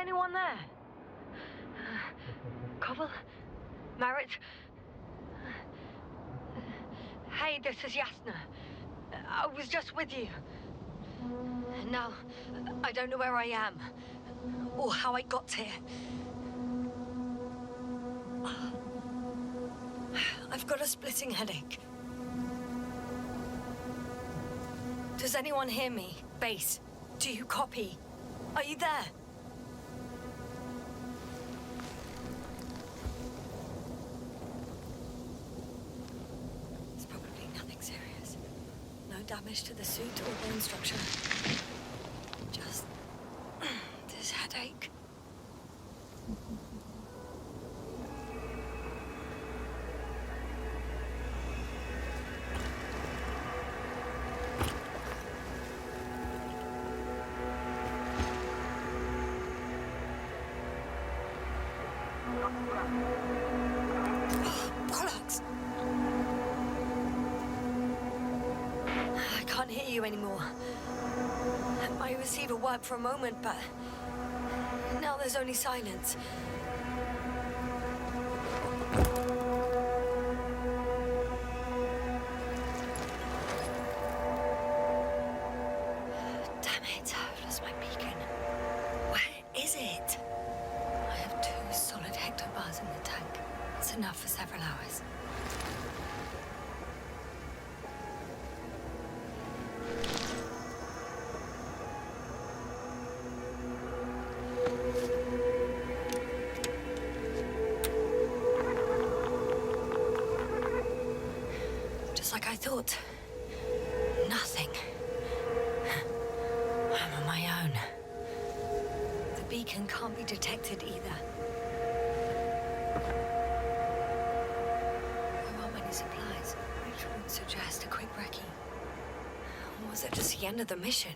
anyone there? Koval? Marit? Hey, this is Yasna. I was just with you. Now, I don't know where I am, or how I got here. I've got a splitting headache. Does anyone hear me? Base, do you copy? Are you there? It's probably nothing serious. No damage to the suit or bone structure. Just this headache. Bollocks! I can't hear you anymore. My receiver worked for a moment, but now there's only silence. Damn it, I've lost my beacon. Where is it? I have 2 solid hectobars in the tank. It's enough for several hours. Just like I thought. Nothing. I'm on my own. The beacon can't be detected either. There aren't many supplies, which would suggest a quick recce. Or was it just the end of the mission?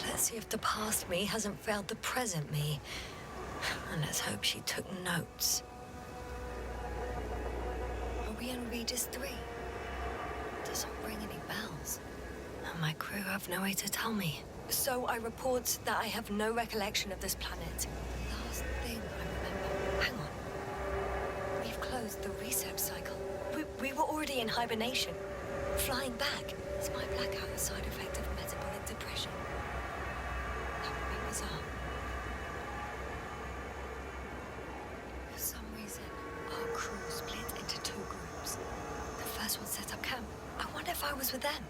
Let's see if the past me hasn't failed the present me. And let's hope she took notes. Are we on Regis III? Doesn't ring any bells. And my crew have no way to tell me. So I report that I have no recollection of this planet. Last thing I remember. Hang on. We've closed the research cycle. We were already in hibernation. Flying back. Is my blackout a side effect of metabolic depression? That would be bizarre. For some reason, our crew split into 2 groups. The first one set up camp. I wonder if I was with them.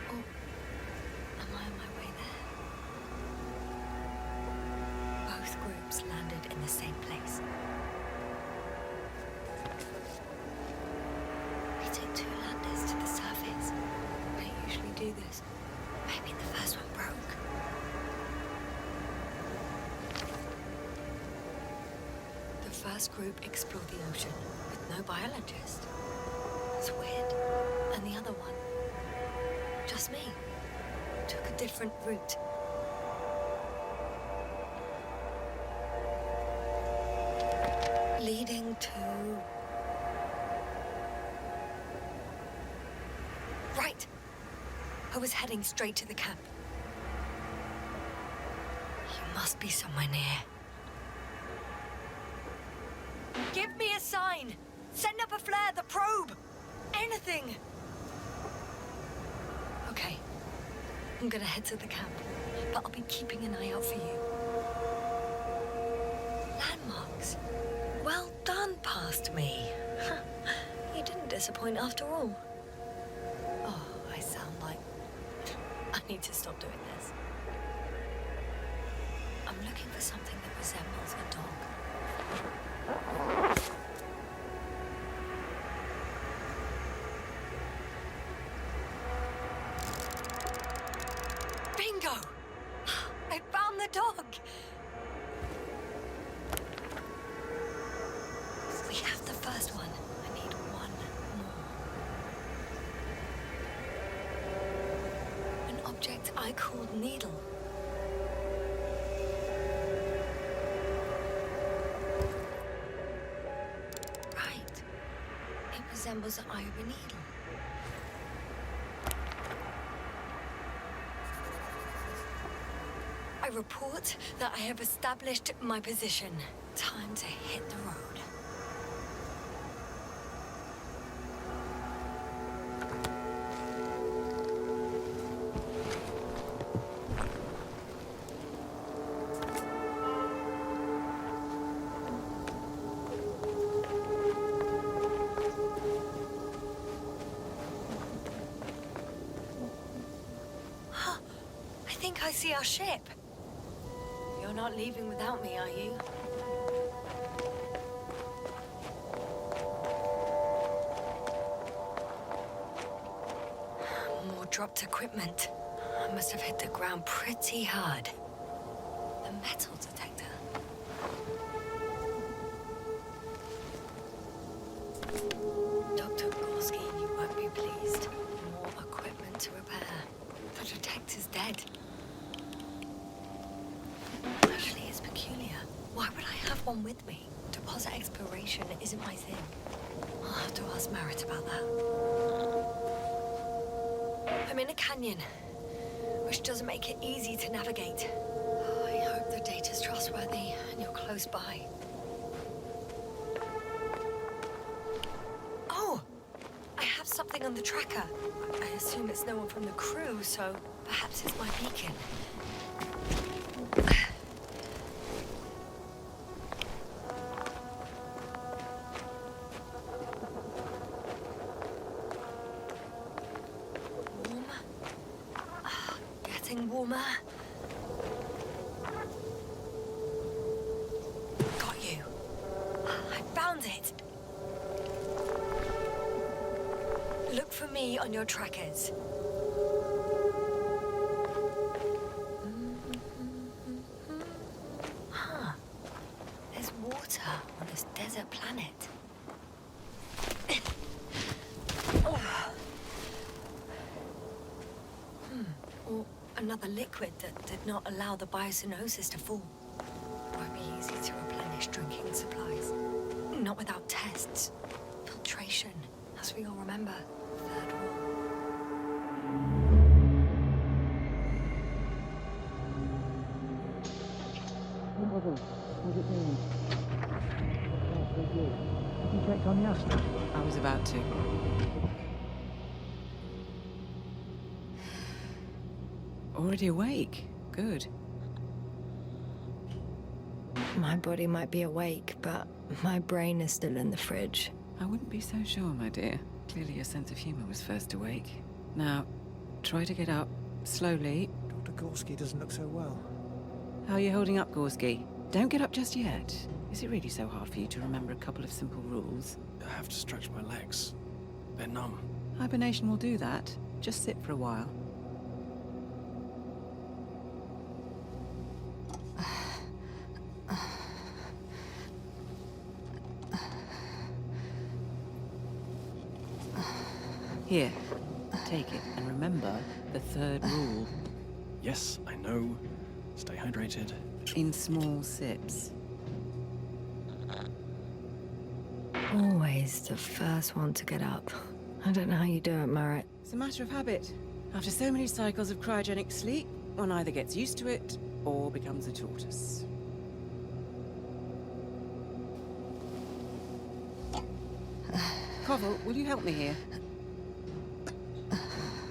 Or am I on my way there? Both groups landed in the same place. We took 2 landers to the surface. They usually do this. Maybe the first one broke. The first group explored the ocean with no biologist. It's weird. And the other one, just me, took a different route. Leading to... Right! I was heading straight to the camp. You must be somewhere near. Give me a sign! Send up a flare, the probe! Anything! Okay. I'm gonna head to the camp, but I'll be keeping an eye out for you. Landmarks. Well done, past me. You didn't disappoint after all. Oh, I sound like... I need to stop doing this. I'm looking for something that resembles a dog. Bingo! I found the dog! We have the first one. I need one more. An object I called Needle. Right. It resembles an eye of a needle. I report that I have established my position. Time to hit the road. I think I see our ship. You're not leaving without me, are you? More dropped equipment. I must have hit the ground pretty hard. The metal detector. Dr. Gorski, you won't be pleased. More equipment to repair. The detector's dead. Actually, it's peculiar. Why would I have one with me? Deposit exploration isn't my thing. I'll have to ask Merritt about that. I'm in a canyon, which doesn't make it easy to navigate. I hope the data's trustworthy and you're close by. Oh! I have something on the tracker. I assume it's no one from the crew, so perhaps it's my beacon. Warmer. Got you. I found it. Look for me on your trackers. Huh. There's water on this desert planet. Or another liquid that did not allow the biocenosis to fall. Won't be easy to replenish drinking supplies. Not without tests. Filtration, as we all remember. Third War. How's it going? Have you checked on Yasna? I was about to. Already awake? Good. My body might be awake, but my brain is still in the fridge. I wouldn't be so sure, my dear. Clearly your sense of humor was first awake. Now, try to get up, slowly. Dr. Gorski doesn't look so well. How are you holding up, Gorski? Don't get up just yet. Is it really so hard for you to remember a couple of simple rules? I have to stretch my legs. They're numb. Hibernation will do that. Just sit for a while. Here, take it, and remember the third rule. Yes, I know. Stay hydrated. In small sips. Always the first one to get up. I don't know how you do it, Merritt. It's a matter of habit. After so many cycles of cryogenic sleep, one either gets used to it or becomes a tortoise. Koval, will you help me here?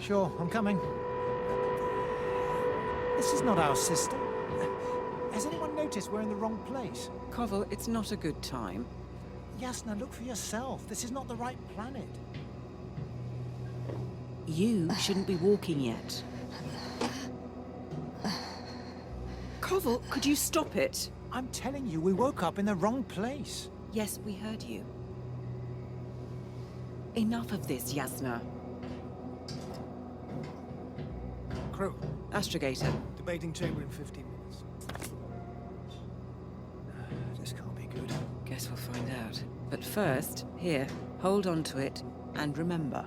Sure, I'm coming. This is not our system. Has anyone noticed we're in the wrong place? Koval, it's not a good time. Yasna, look for yourself. This is not the right planet. You shouldn't be walking yet. Koval, could you stop it? I'm telling you, we woke up in the wrong place. Yes, we heard you. Enough of this, Yasna. Crew, Astrogator. debating chamber in 15 minutes. This can't be good. Guess we'll find out. But first, here, hold on to it, and remember.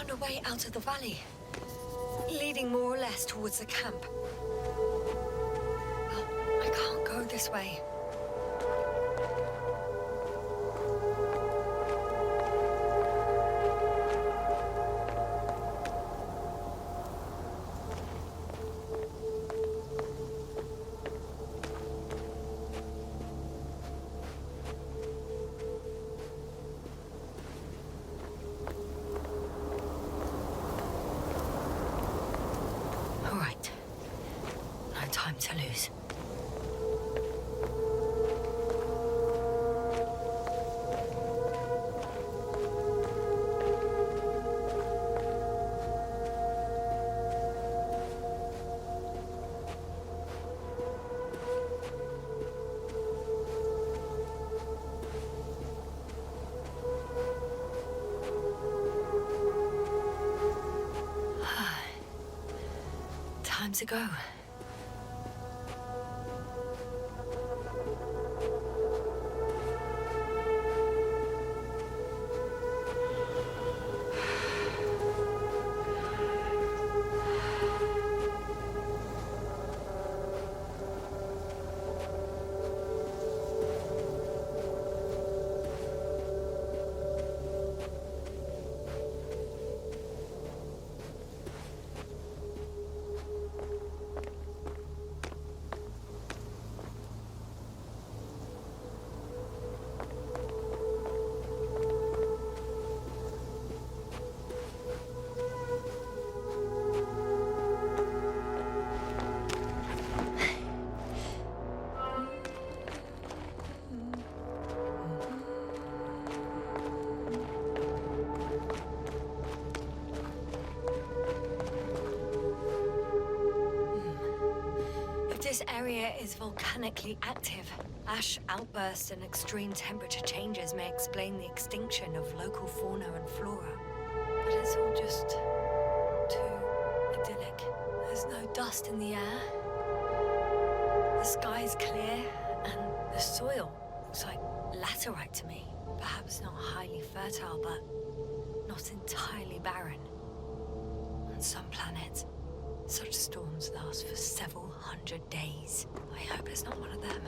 found a way out of the valley, leading more or less towards the camp. But I can't go this way. Time to lose. Time to go. This area is volcanically active. Ash outbursts and extreme temperature changes may explain the extinction of local fauna and flora. But it's all just too idyllic. There's no dust in the air. The sky's clear, and the soil looks like laterite to me. Perhaps not highly fertile, but not entirely barren. On some planets, such storms last for several hundred days. I hope it's not one of them.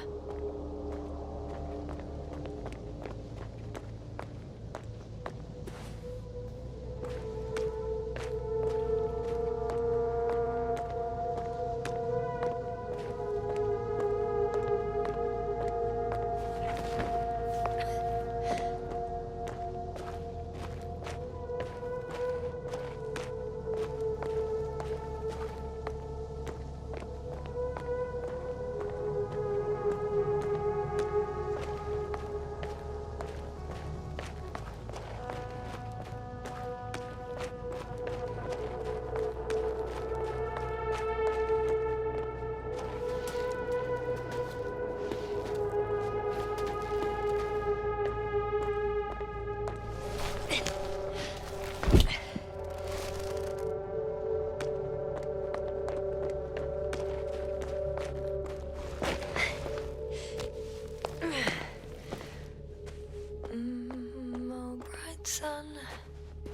Sun,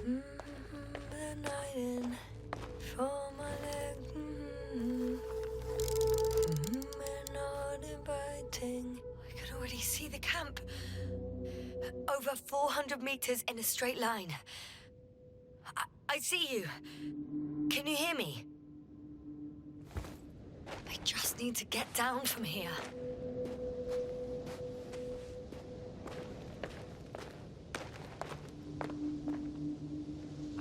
the night in for my leg, and not inviting. I could already see the camp. Over 400 meters in a straight line. I see you. Can you hear me? I just need to get down from here.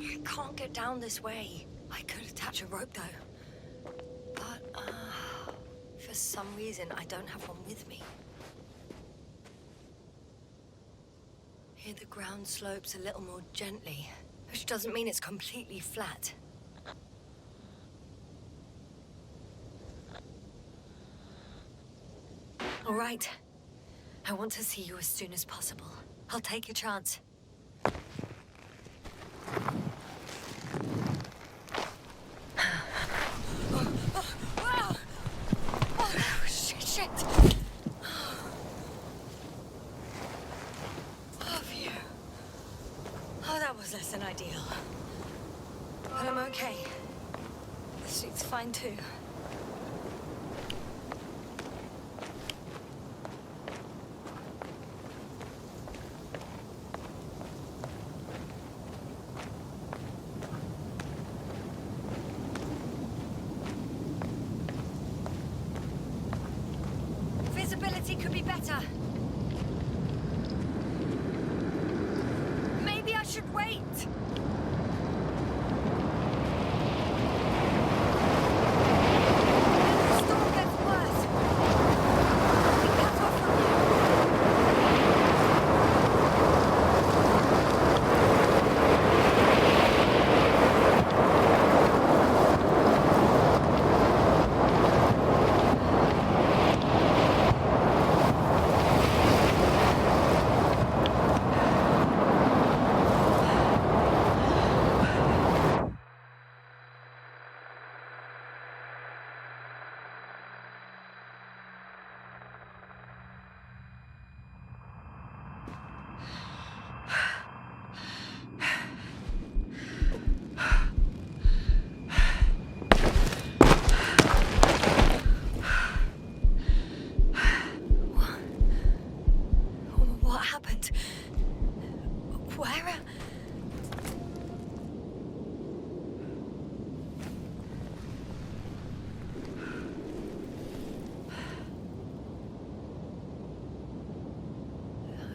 I can't get down this way. I could attach a rope though. But, for some reason, I don't have one with me. Here the ground slopes a little more gently, which doesn't mean it's completely flat. All right. I want to see you as soon as possible. I'll take your chance. Shit. Oh, that was less than ideal. But I'm okay. The suit's fine too. Visibility could be better. Maybe I should wait. The storm gets worse. We cut off from you. What happened? Where?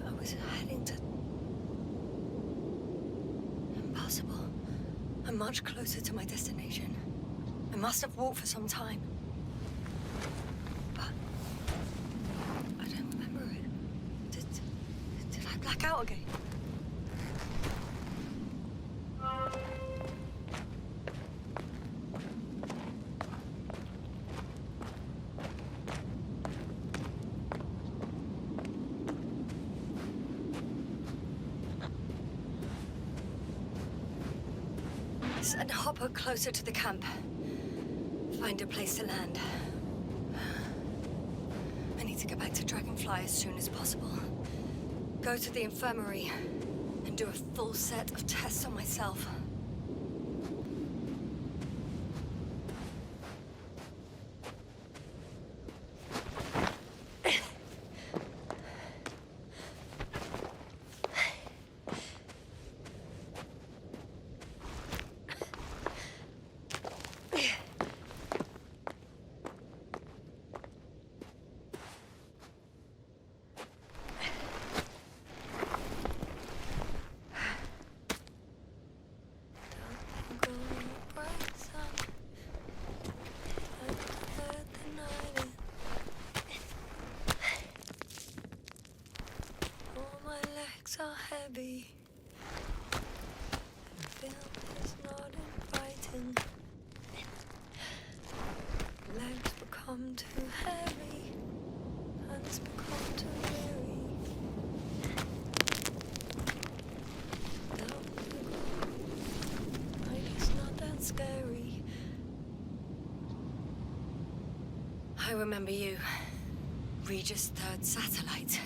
I was heading to... Impossible. I'm much closer to my destination. I must have walked for some time. But... I don't remember it. Did I black out again? Send Hopper closer to the camp. Find a place to land. I need to get back to Dragonfly as soon as possible. Go to the infirmary and do a full set of tests on myself. Are heavy. The film is not inviting. Legs become too heavy. Hands become too weary. Down the ground. Night is not that scary. I remember you. Regis III satellite.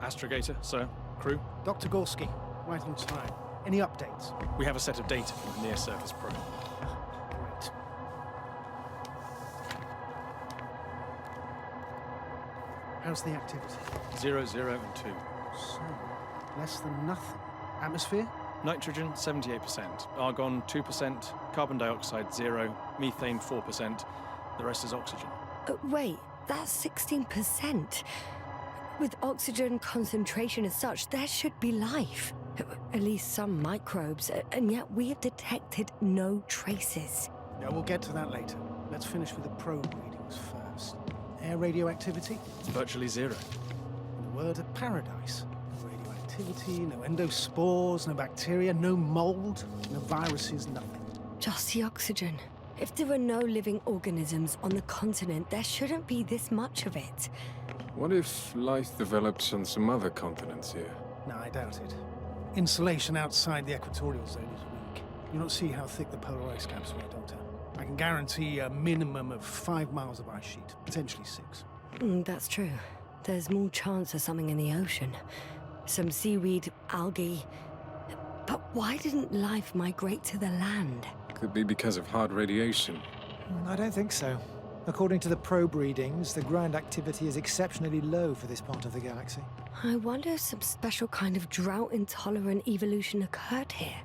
Astrogator, sir. Crew. Dr. Gorski, right on time. Any updates? We have a set of data from the near-surface probe. Great. How's the activity? 0, 0, and 2. So, less than nothing. Atmosphere? Nitrogen, 78%. Argon, 2%. Carbon dioxide, 0. Methane, 4%. The rest is oxygen. Wait, that's 16%. With oxygen concentration as such, there should be life. At least some microbes, and yet we have detected no traces. Yeah, we'll get to that later. Let's finish with the probe readings first. Air radioactivity? It's virtually 0. In a word, a paradise. No radioactivity, no endospores, no bacteria, no mold, no viruses, nothing. Just the oxygen. If there were no living organisms on the continent, there shouldn't be this much of it. What if life develops on some other continents here? No, I doubt it. Insulation outside the equatorial zone is weak. You don't see how thick the polar ice caps were, Doctor. I can guarantee a minimum of 5 miles of ice sheet, potentially 6. That's true. There's more chance of something in the ocean. Some seaweed, algae. But why didn't life migrate to the land? Could be because of hard radiation. I don't think so. According to the probe readings, the ground activity is exceptionally low for this part of the galaxy. I wonder if some special kind of drought-intolerant evolution occurred here.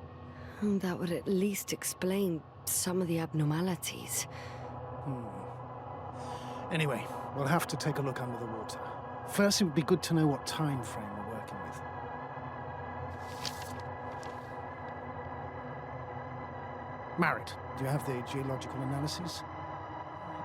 That would at least explain some of the abnormalities. Anyway, we'll have to take a look under the water. First, it would be good to know what time frame we're working with. Marit, do you have the geological analyses?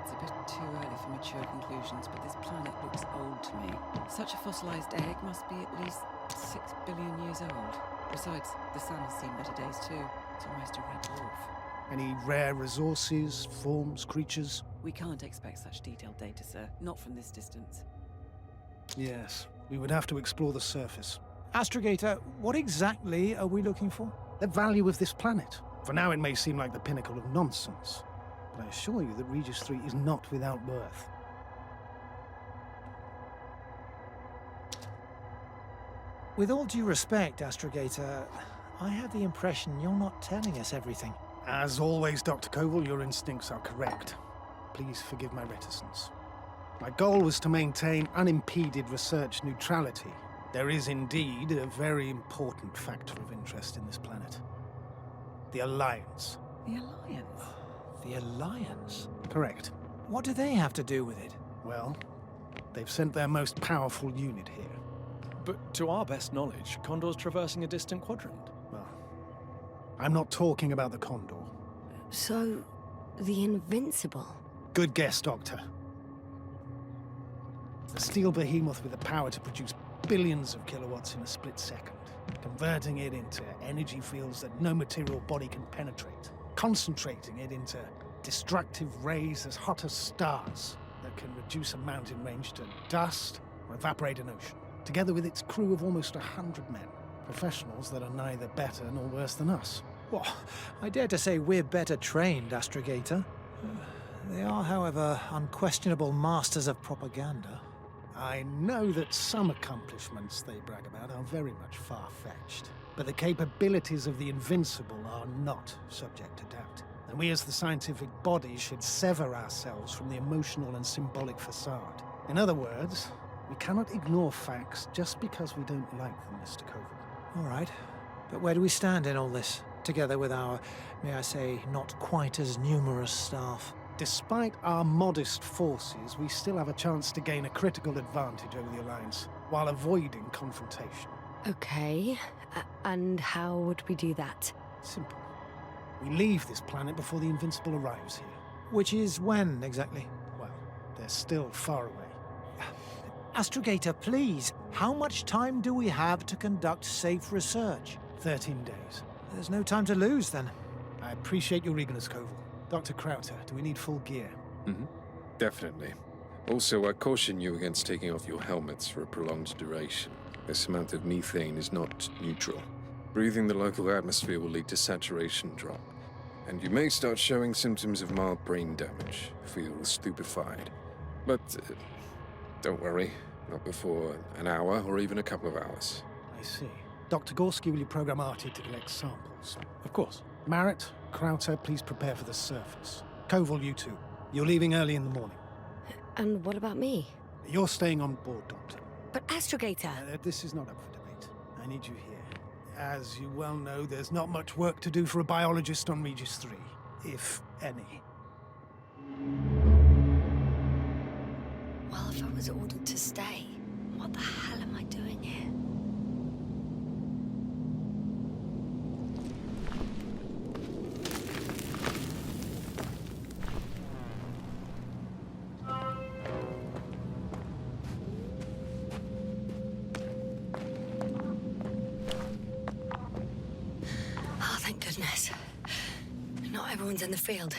It's a bit too early for mature conclusions, but this planet looks old to me. Such a fossilized egg must be at least 6 billion years old. Besides, the sun has seen better days too. It's almost a red dwarf. Any rare resources, forms, creatures? We can't expect such detailed data, sir. Not from this distance. Yes, we would have to explore the surface. Astrogator, what exactly are we looking for? The value of this planet. For now, it may seem like the pinnacle of nonsense, but I assure you that Regis III is not without worth. With all due respect, Astrogator, I have the impression you're not telling us everything. As always, Dr. Koval, your instincts are correct. Please forgive my reticence. My goal was to maintain unimpeded research neutrality. There is indeed a very important factor of interest in this planet. The Alliance. The Alliance? The Alliance? Correct. What do they have to do with it? Well, they've sent their most powerful unit here. But to our best knowledge, Condor's traversing a distant quadrant. Well, I'm not talking about the Condor. So, the Invincible. Good guess, Doctor. The steel behemoth with the power to produce billions of kilowatts in a split second, converting it into energy fields that no material body can penetrate, concentrating it into destructive rays as hot as stars that can reduce a mountain range to dust or evaporate an ocean, together with its crew of almost 100 men, professionals that are neither better nor worse than us. Well, I dare to say we're better trained, Astrogator. They are, however, unquestionable masters of propaganda. I know that some accomplishments they brag about are very much far-fetched, but the capabilities of the Invincible are not subject to doubt. And we as the scientific body should sever ourselves from the emotional and symbolic facade. In other words, we cannot ignore facts just because we don't like them, Mr. Koval. All right. But where do we stand in all this, together with our, may I say, not quite as numerous staff? Despite our modest forces, we still have a chance to gain a critical advantage over the Alliance, while avoiding confrontation. Okay, and how would we do that? Simple. We leave this planet before the Invincible arrives here. Which is when, exactly? Well, they're still far away. Astrogator, please, how much time do we have to conduct safe research? 13 days. There's no time to lose, then. I appreciate your eagerness, Koval. Dr. Crowther, do we need full gear? Definitely. Also, I caution you against taking off your helmets for a prolonged duration. This amount of methane is not neutral. Breathing the local atmosphere will lead to saturation drop, and you may start showing symptoms of mild brain damage, feel stupefied. But don't worry, not before an hour or even a couple of hours. I see. Dr. Gorski, will you program Artie to collect samples? Of course. Marit, Crowther, please prepare for the surface. Koval, you too. You're leaving early in the morning. And what about me? You're staying on board, Doctor. But Astrogator! This is not up for debate. I need you here. As you well know, there's not much work to do for a biologist on Regis III, if any. Well, if I was ordered to stay, what the hell am I doing here? Oh, thank goodness. Not everyone's in the field.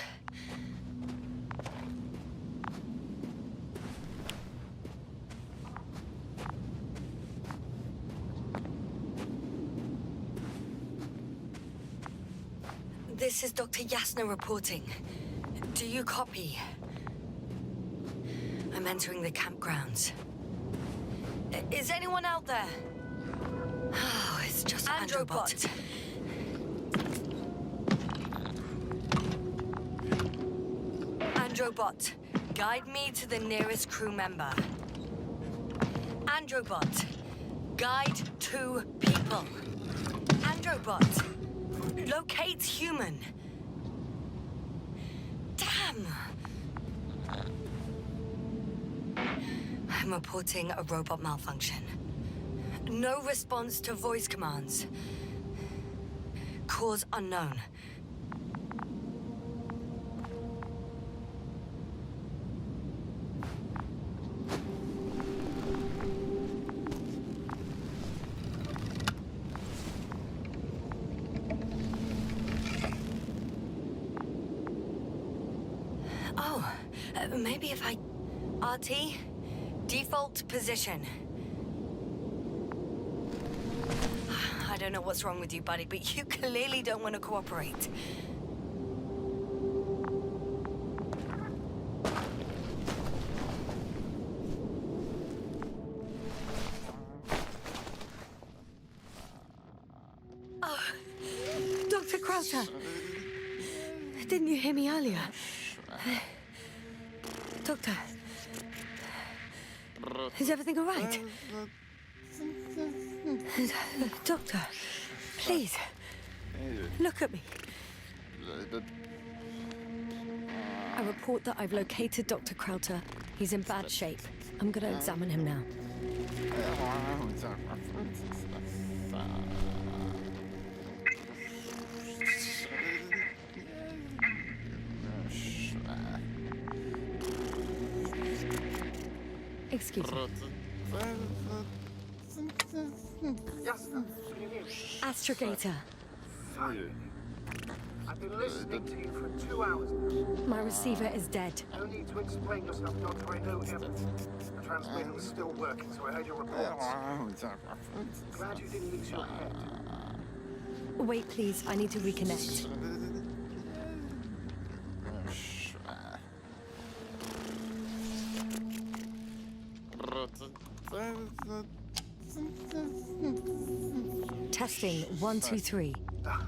This is Dr. Yasna reporting. Do you copy? I'm entering the campgrounds. Is anyone out there? Oh, it's just Androbot. Androbot, guide me to the nearest crew member. Androbot, guide 2 people. Androbot, locate human. Damn! I'm reporting a robot malfunction. No response to voice commands. Cause unknown. Oh, maybe if I... RT? Default position. I don't know what's wrong with you, buddy, but you clearly don't want to cooperate. Oh, Dr. Krauser. Didn't you hear me earlier? Doctor. Is everything all right? Doctor, please, look at me. I report that I've located Dr. Krauter. He's in bad shape. I'm gonna examine him now. Excuse me. Yasna, can you hear me? Astrogator. Fine. I've been listening to you for 2 hours now. My receiver is dead. No need to explain yourself, Doctor. I know everything. The transmitter was still working, so I heard your reports. Glad you didn't lose your head. Wait, please. I need to reconnect. Testing 1, 2, 3. Copy,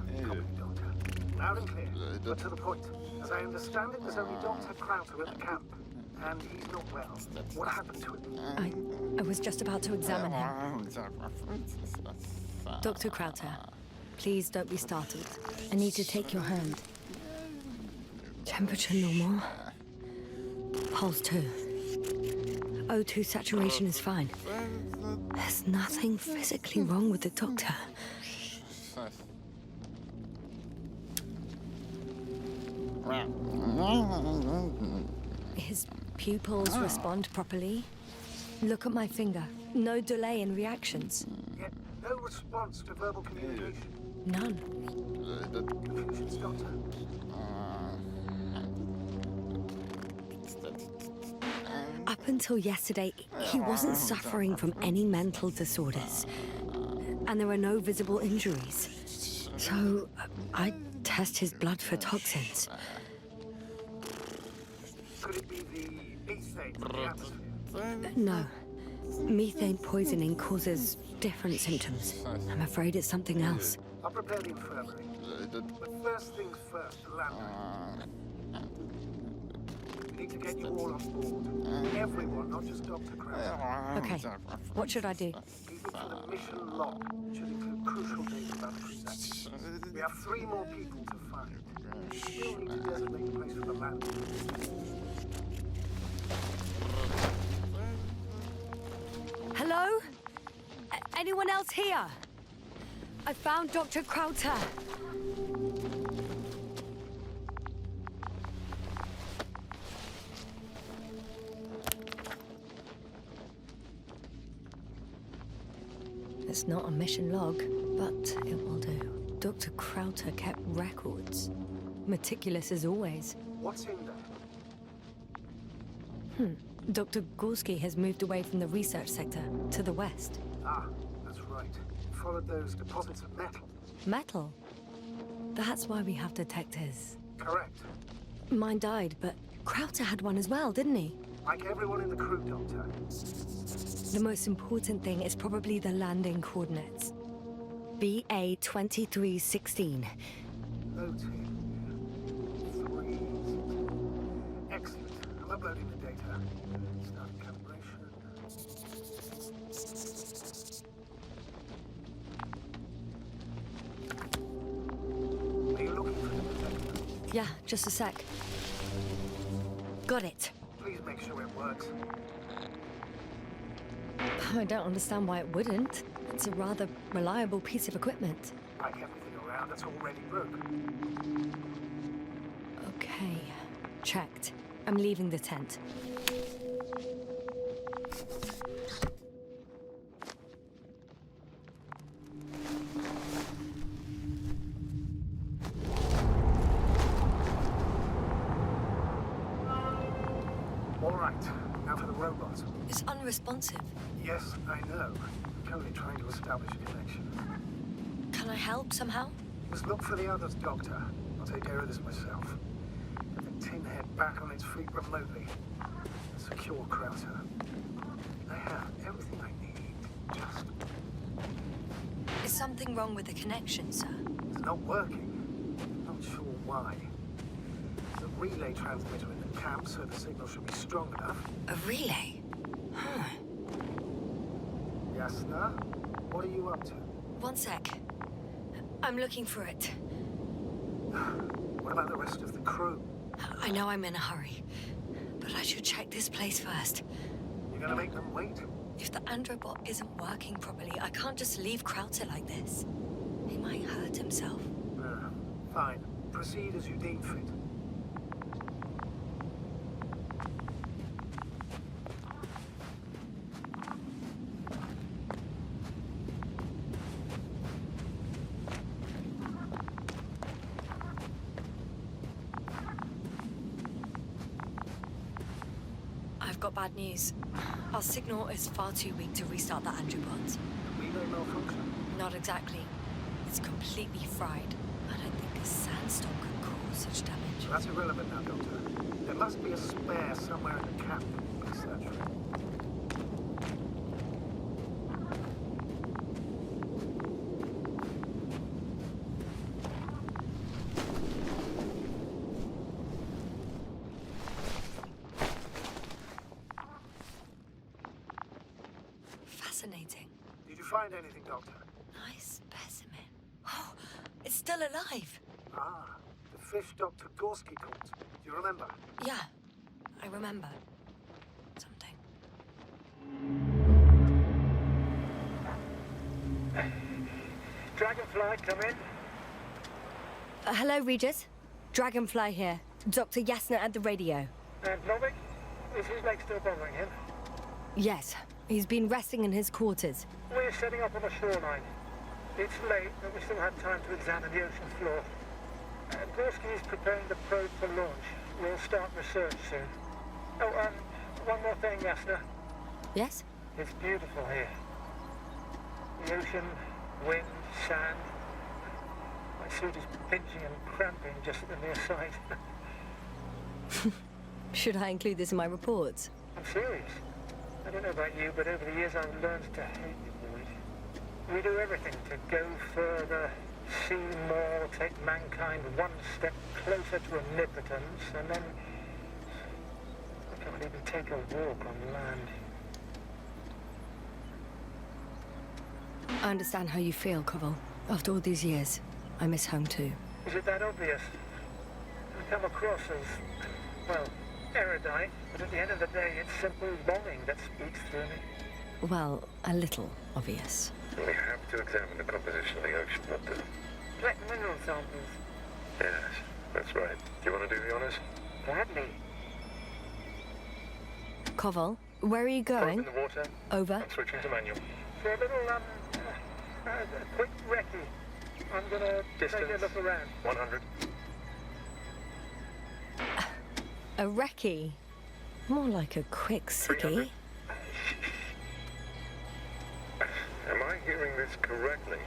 Doctor. Loud and clear, but to the point. As I understand it, there's only Dr. Krauter at the camp, and he's not well. What happened to him? I was just about to examine him. Dr. Krauter, please don't be startled. I need to take your hand. Temperature normal. Pulse 2. O2 saturation is fine. There's nothing physically wrong with the doctor. His pupils respond properly. Look at my finger. No delay in reactions. Yet no response to verbal communication. None. Confusions, Doctor. Up until yesterday, he wasn't suffering from any mental disorders. And there are no visible injuries. So, I test his blood for toxins. Could it be the methane from the atmosphere? No. Methane poisoning causes different symptoms. I'm afraid it's something else. I'll prepare the infirmary. But first things first, the lab. We need to get you all on board. Everyone, not just Dr. Krauser. Okay. What should I do? Keep it for the mission log, which should include crucial data about the crew. We have 3 more people to find. We'll need to designate a place for the lab. Hello? Anyone else here? I found Dr. Krauter. It's not a mission log, but it will do. Dr. Krauter kept records. Meticulous as always. What's in there? Dr. Gorski has moved away from the research sector to the west. Ah, that's right. Followed those deposits of metal. Metal? That's why we have detectors. Correct. Mine died, but Crowther had one as well, didn't he? Like everyone in the crew, Doctor. The most important thing is probably the landing coordinates. BA 2316. Loading. 3. Excellent. I'm uploading the data. Starting calibration. Are you looking for the detector? Yeah, just a sec. Got it. Please make sure it works. I don't understand why it wouldn't. It's a rather reliable piece of equipment. Like everything around that's already broke. Okay, checked. I'm leaving the tent. All right, now for the robot. It's unresponsive. Yes, I know. I'm currently trying to establish a connection. Can I help somehow? Just look for the others, Doctor. I'll take care of this myself. Get the tin head back on its feet remotely. Secure Crowther. I have everything I need. Just... Is something wrong with the connection, sir? It's not working. Not sure why. The relay transmitter in the camp, so the signal should be strong enough. A relay? Huh. Yasna, what are you up to? One sec. I'm looking for it. What about the rest of the crew? I know I'm in a hurry, but I should check this place first. You're gonna make them wait? If the androbot isn't working properly, I can't just leave Crowther like this. He might hurt himself. Fine. Proceed as you deem fit. I've got bad news. Our signal is far too weak to restart the androbot. Relay malfunction. Not exactly. It's completely fried. I don't think a sandstorm could cause such damage. That's irrelevant now, Doctor. There must be a spare somewhere in the camp. Please search for it. Fascinating. Did you find anything, Doctor? Nice specimen. Oh, it's still alive. Ah, the fish Dr. Gorski caught. Do you remember? Yeah, I remember. Something. Dragonfly, come in. Hello, Regis. Dragonfly here. Dr. Yasna at the radio. And Novik? Is his leg still bothering him? Yes, he's been resting in his quarters. We're setting up on the shoreline. It's late, but we still have time to examine the ocean floor. Gorski is preparing the probe for launch. We'll start research soon. Oh, one more thing, Yasna. Yes? It's beautiful here. The ocean, wind, sand. My suit is pinching and cramping just at the near sight. Should I include this in my reports? I'm serious. I don't know about you, but over the years I've learned to hate the void. We do everything to go further, see more, take mankind one step closer to omnipotence, and then we can't even take a walk on land. I understand how you feel, Koval. After all these years, I miss home too. Is it that obvious? I come across as, well, erudite, but at the end of the day, it's simple longing that speaks through me. Well, a little obvious. We have to examine the composition of the ocean, Doctor. Collect mineral samples. Yes, that's right. Do you want to do the honors? Gladly. Koval, where are you Probe going? in the water. Over. I'm switching to manual. For a little, a quick recce. I'm gonna take a look around. 100. A recce? More like a quick 300. sickie. Am I hearing this correctly?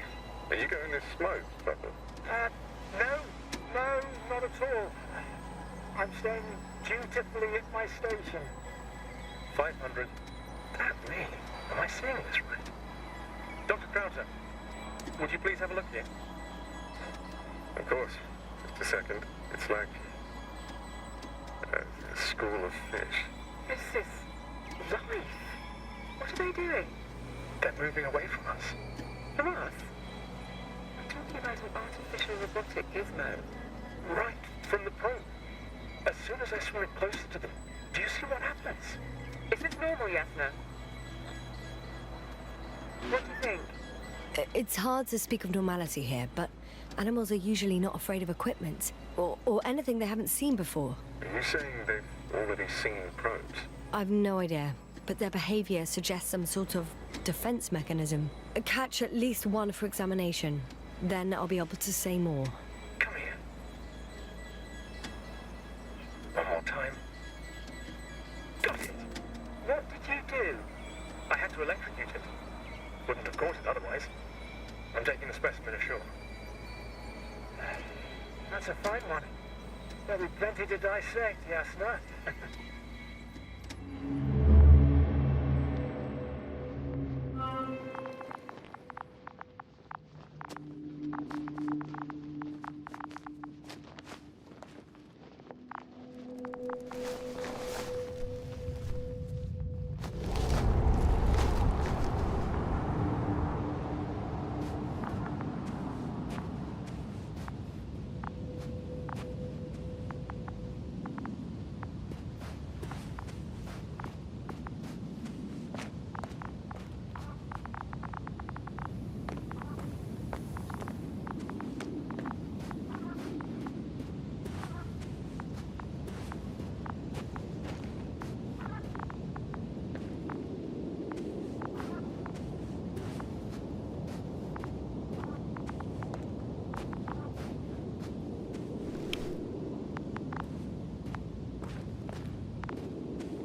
Are you going to smoke, Papa? No, not at all. I'm staying dutifully at my station. 500. Damn me. Am I seeing this right? Dr. Crowther, would you please have a look here? Of course. Just a second. It's like a school of fish. This is life. What are they doing? They're moving away from us. From us? I'm talking about an artificial robotic gizmo. Right from the probe. As soon as I swim it closer to them, do you see what happens? Is this normal, Yasna? What do you think? It's hard to speak of normality here, but animals are usually not afraid of equipment or anything they haven't seen before. Are you saying they've already seen probes? I've no idea, but their behavior suggests some sort of defense mechanism. Catch at least one for examination. Then I'll be able to say more. Come here. One more time. Got it. What did you do? I had to electrocute it. Wouldn't have caught it otherwise. I'm taking the specimen ashore. That's a fine one. There'll be plenty to dissect, Yasna.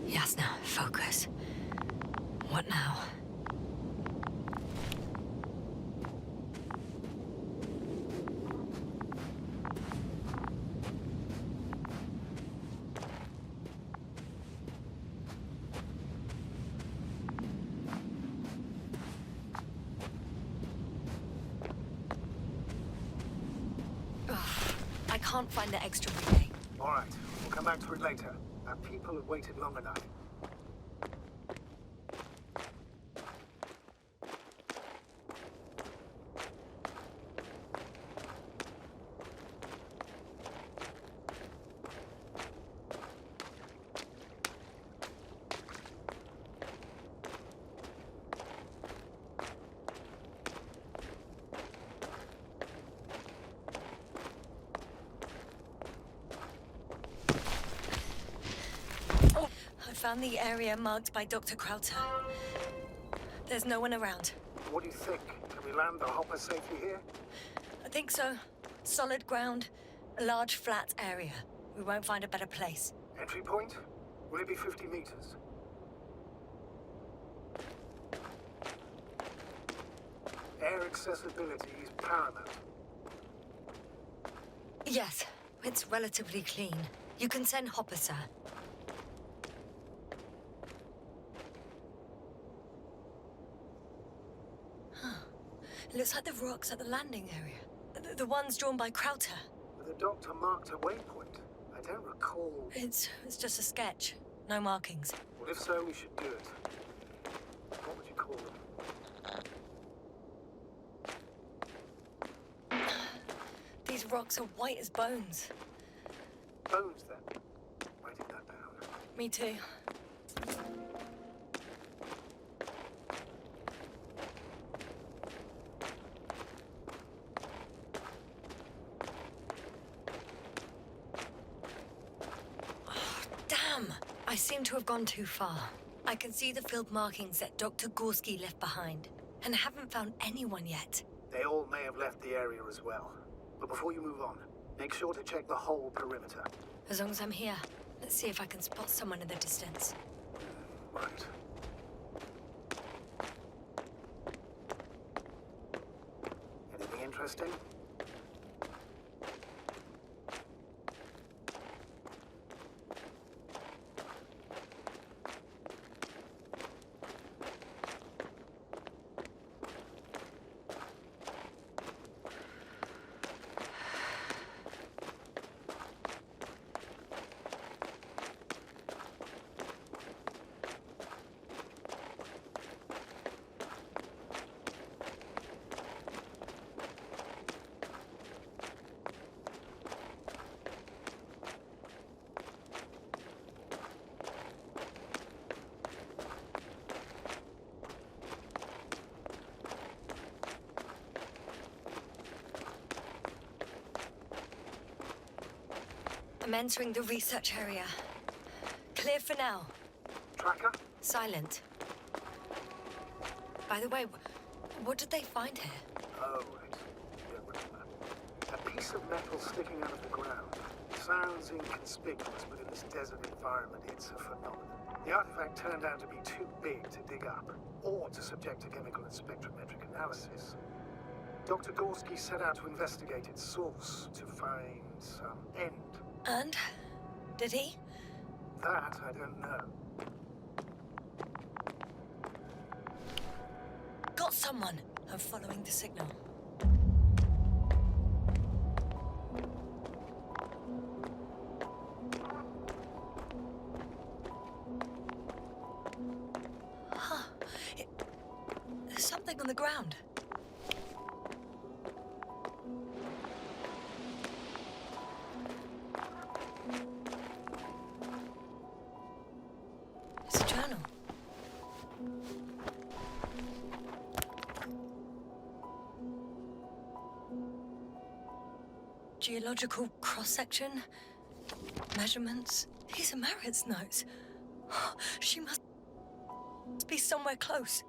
Yasna, focus. What now? Ugh, I can't find the extra relay. All right, we'll come back to it later. Our people have waited long enough. I found the area marked by Dr. Crowther. There's no one around. What do you think? Can we land the hopper safely here? I think so. Solid ground, a large flat area. We won't find a better place. Entry point? Will it be 50 meters? Air accessibility is paramount. Yes, it's relatively clean. You can send Hopper, sir. It looks like the rocks at the landing area. The ones drawn by Crowther. The doctor marked a waypoint. I don't recall... It's just a sketch. No markings. Well, if so, we should do it. What would you call them? These rocks are white as bones. Bones, then. Writing that down. Me too. I seem to have gone too far. I can see the field markings that Dr. Gorski left behind, and haven't found anyone yet. They all may have left the area as well. But before you move on, make sure to check the whole perimeter. As long as I'm here, let's see if I can spot someone in the distance. Right. Anything interesting? I'm entering the research area. Clear for now. Tracker? Silent. By the way, what did they find here? Oh, right. Yeah, remember. A piece of metal sticking out of the ground. Sounds inconspicuous, but in this desert environment, it's a phenomenon. The artifact turned out to be too big to dig up, or to subject to chemical and spectrometric analysis. Dr. Gorski set out to investigate its source, to find some end. And? Did he? That I don't know. Got someone! I'm following the signal. Huh. There's something on the ground. It's a journal. Geological cross-section, measurements. These are Merritt's notes. She must be somewhere close.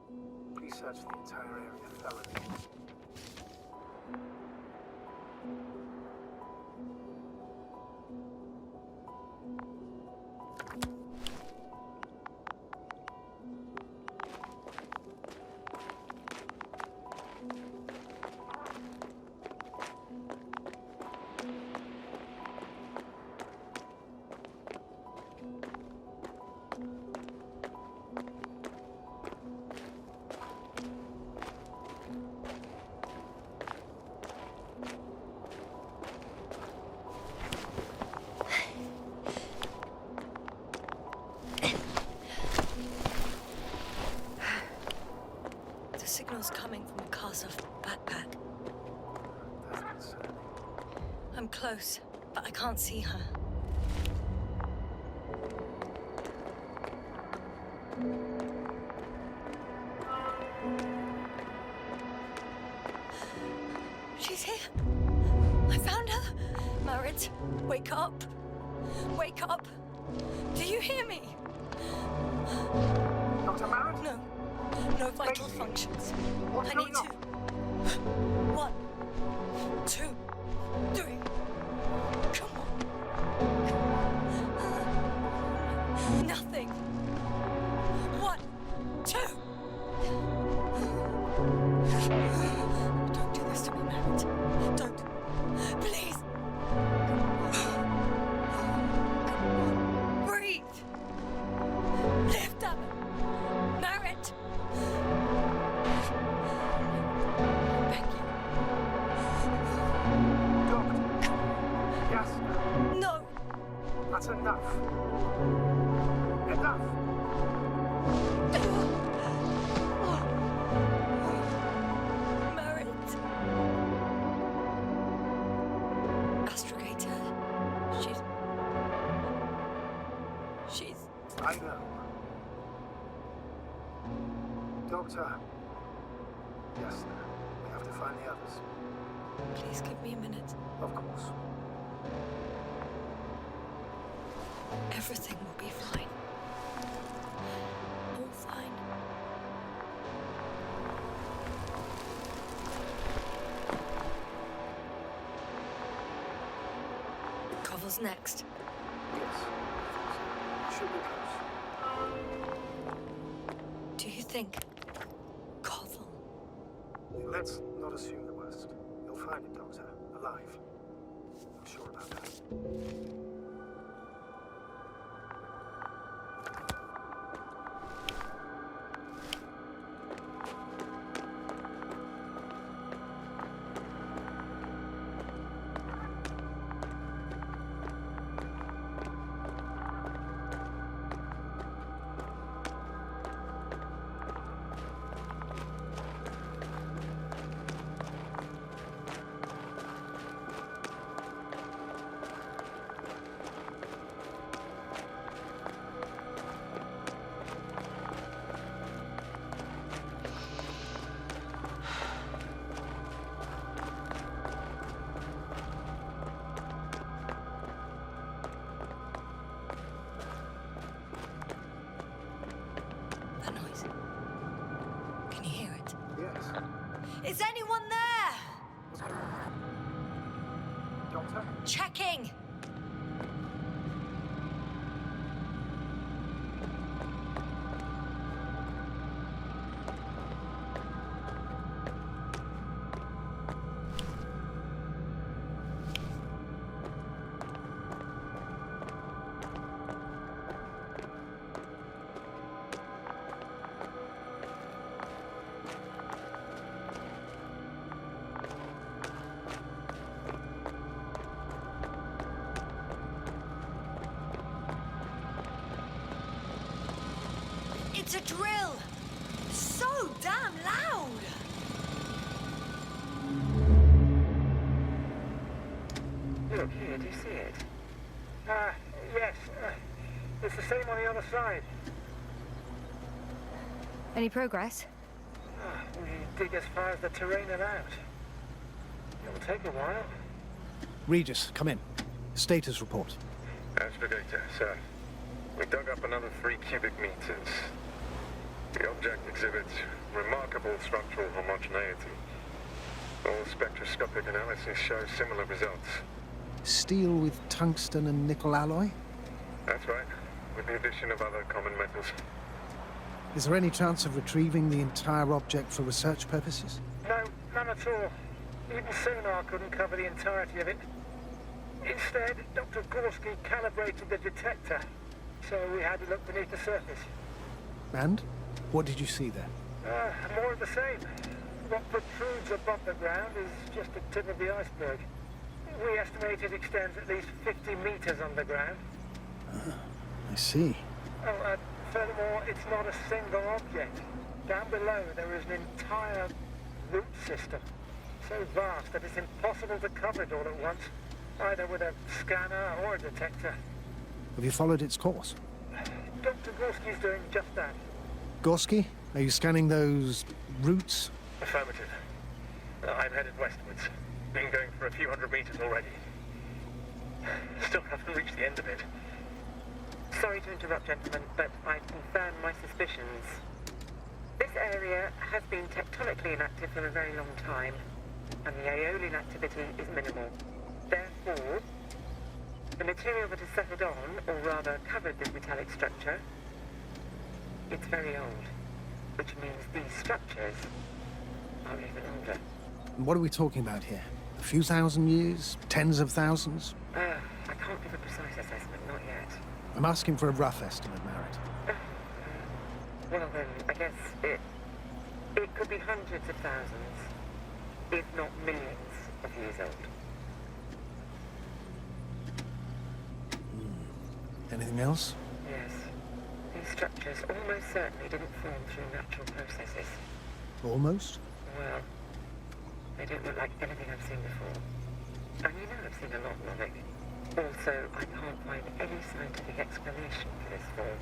Research the entire area thoroughly. Signal's coming from a cast-off backpack. That's concerning. I'm close, but I can't see her. She's here. I found her. Merritt, wake up. Wake up. Do you hear me? Dr. Merritt? No. No vital functions. What's I going need on? to. 1, 2, 3. Come on. Nothing. 1, 2. Don't do this to me, Merritt. Don't. Please. Breathe. Lift up. Merritt. Beg you. Doctor. Yasna. No. That's enough. Enough. Merritt. Astrogator. She's... I know. Doctor. Yes, we have to find the others. Please give me a minute. Of course. Everything will be fine. All fine. Cover's next. Yes. Should be close. Do you think... Koval? Let's not assume the worst. You'll find it, Doctor. Alive. I'm sure about that. Is anyone there? What's going on? Doctor? Checking. It's a drill! So damn loud! Look here, do you see it? Yes. It's the same on the other side. Any progress? We dig as far as the terrain allowed. It'll take a while. Regis, come in. Status report. Astrogator, sir. We dug up another 3 cubic meters. The object exhibits remarkable structural homogeneity. All spectroscopic analysis show similar results. Steel with tungsten and nickel alloy? That's right, with the addition of other common metals. Is there any chance of retrieving the entire object for research purposes? No, none at all. Even sonar couldn't cover the entirety of it. Instead, Dr. Gorski calibrated the detector, so we had to look beneath the surface. And? What did you see there? More of the same. What protrudes above the ground is just the tip of the iceberg. We estimate it extends at least 50 meters underground. I see. Furthermore, it's not a single object. Down below, there is an entire root system. So vast that it's impossible to cover it all at once, either with a scanner or a detector. Have you followed its course? Dr. Gorski's doing just that. Gorski, are you scanning those roots? Affirmative. I'm headed westwards. Been going for a few hundred meters already. Still haven't reached the end of it. Sorry to interrupt, gentlemen, but I confirm my suspicions. This area has been tectonically inactive for a very long time, and the aeolian activity is minimal. Therefore, the material that has settled on, or rather covered this metallic structure, it's very old, which means these structures are even older. What are we talking about here? A few thousand years? Tens of thousands? I can't give a precise assessment, not yet. I'm asking for a rough estimate, Merritt. Well then, I guess it could be hundreds of thousands, if not millions of years old. Anything else? Yes. These structures almost certainly didn't form through natural processes. Almost? Well, they don't look like anything I've seen before. And you know I've seen a lot, Novik. Also, I can't find any scientific explanation for this form.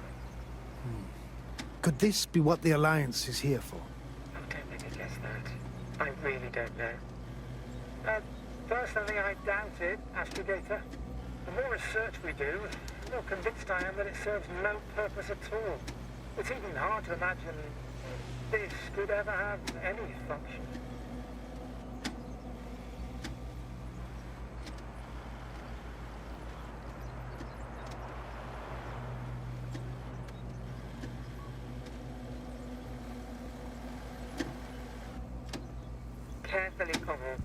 Could this be what the Alliance is here for? Oh, don't make me guess that. I really don't know. Personally, I doubt it, astrogator. The more research we do, the more convinced I am that it serves no purpose at all. It's even hard to imagine this could ever have any function. Carefully, Connell.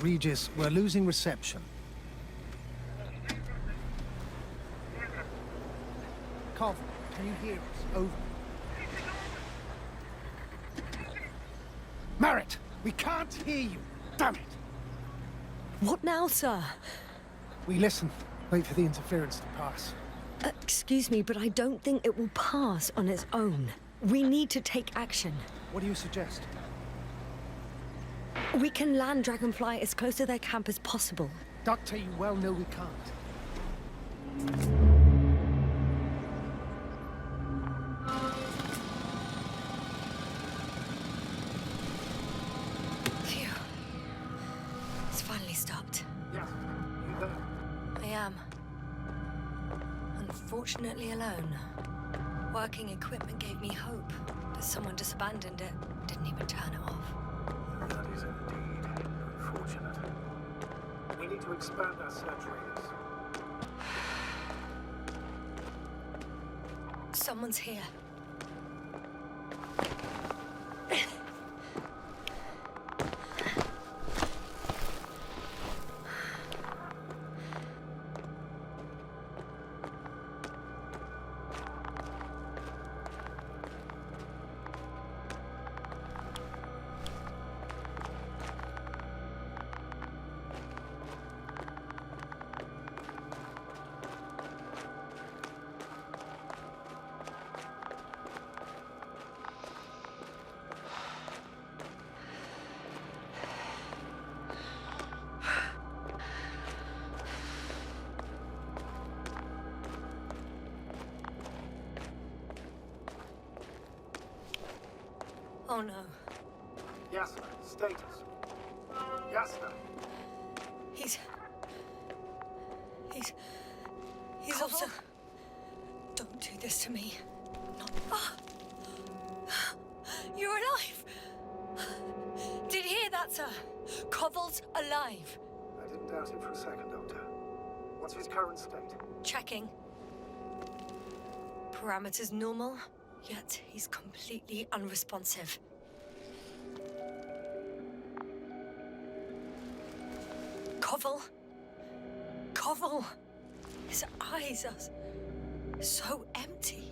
Regis, we're losing reception. Cov, can you hear us? Over. Merritt, we can't hear you. Damn it. What now, sir? We listen. Wait for the interference to pass. Excuse me, but I don't think it will pass on its own. We need to take action. What do you suggest? We can land Dragonfly as close to their camp as possible. Doctor, you well know we can't. Phew. It's finally stopped. Yes, you there? I am. Unfortunately alone. Working equipment gave me hope, but someone just abandoned it. Didn't even turn it off. That is indeed unfortunate. We need to expand our search radius. Someone's here. Oh no. Yasna, status. Yasna. He's also... Don't do this to me. Not... You're alive! Did you hear that, sir? Koval's alive. I didn't doubt it for a second, Doctor. What's his current state? Checking. Parameters normal, yet he's completely unresponsive. Koval! His eyes are so empty.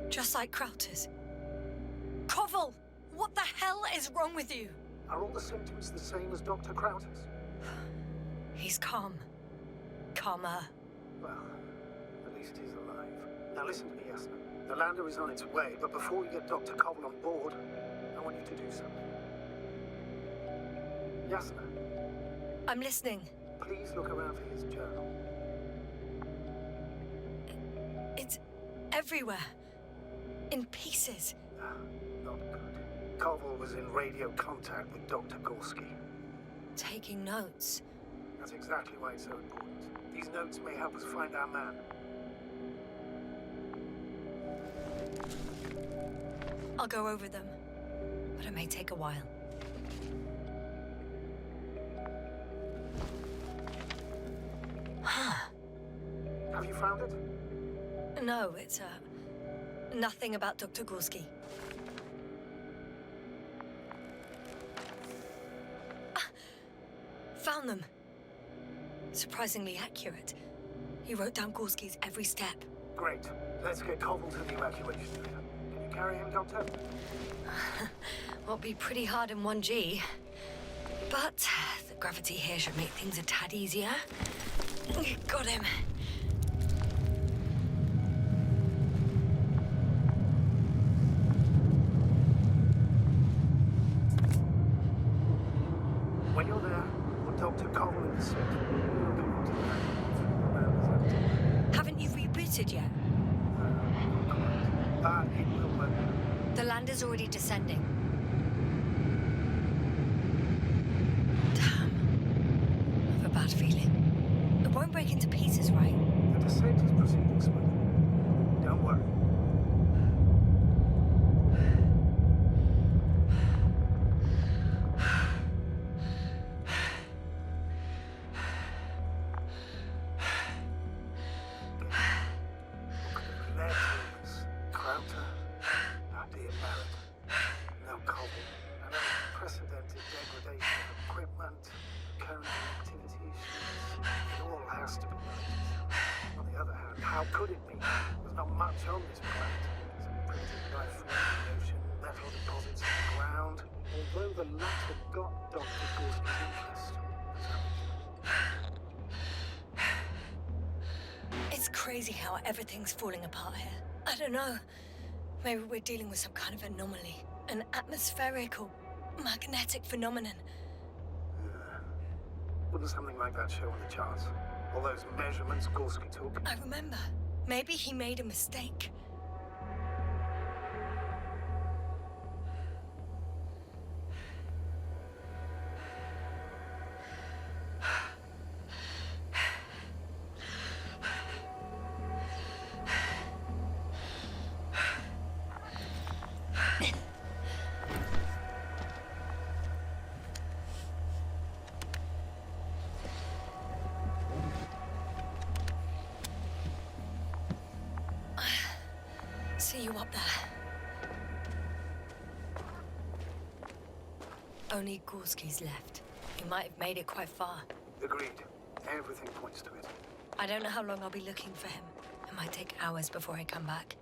Just like Krauter's. Koval! What the hell is wrong with you? Are all the symptoms the same as Dr. Krauter's? He's calm. Calmer. Well, at least he's alive. Now listen to me, Yasna. The lander is on its way, but before you get Dr. Koval on board, I want you to do something. Yasna. I'm listening. Please look around for his journal. It's everywhere. In pieces. Not good. Koval was in radio contact with Dr. Gorski. Taking notes. That's exactly why it's so important. These notes may help us find our man. I'll go over them, but it may take a while. Have you found it? No, it's, nothing about Dr. Gorski. Found them. Surprisingly accurate. He wrote down Gorski's every step. Great. Let's get Koval to the evacuation area. Can you carry him, Doctor? Will be pretty hard in 1G. But the gravity here should make things a tad easier. Got him. When you're there, put Dr. Koval in the suit. Haven't you rebooted yet? It will work. The lander's already descending. Damn. I have a bad feeling. It won't break into pieces, right? The descent is proceeding smoothly. Don't worry. How could it be? There's not much on this planet. Some printed life from the ocean, metal deposits in the ground. Although the latter got Dr. Gorski's interest. It's crazy how everything's falling apart here. I don't know. Maybe we're dealing with some kind of anomaly. An atmospheric or magnetic phenomenon. Wouldn't something like that show on the charts? All those measurements Gorski took? I remember. Maybe he made a mistake. See you up there. Only Gorski's left. He might have made it quite far. Agreed. Everything points to it. I don't know how long I'll be looking for him. It might take hours before I come back.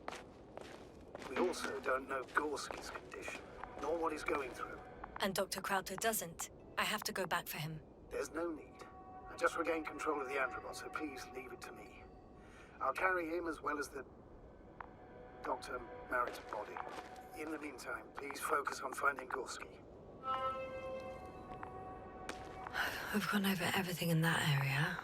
We also don't know Gorski's condition, nor what he's going through. And Dr. Crowther doesn't. I have to go back for him. There's no need. I just regained control of the androbot, so please leave it to me. I'll carry him as well as the Dr. Merritt's body. In the meantime, please focus on finding Gorski. We've gone over everything in that area.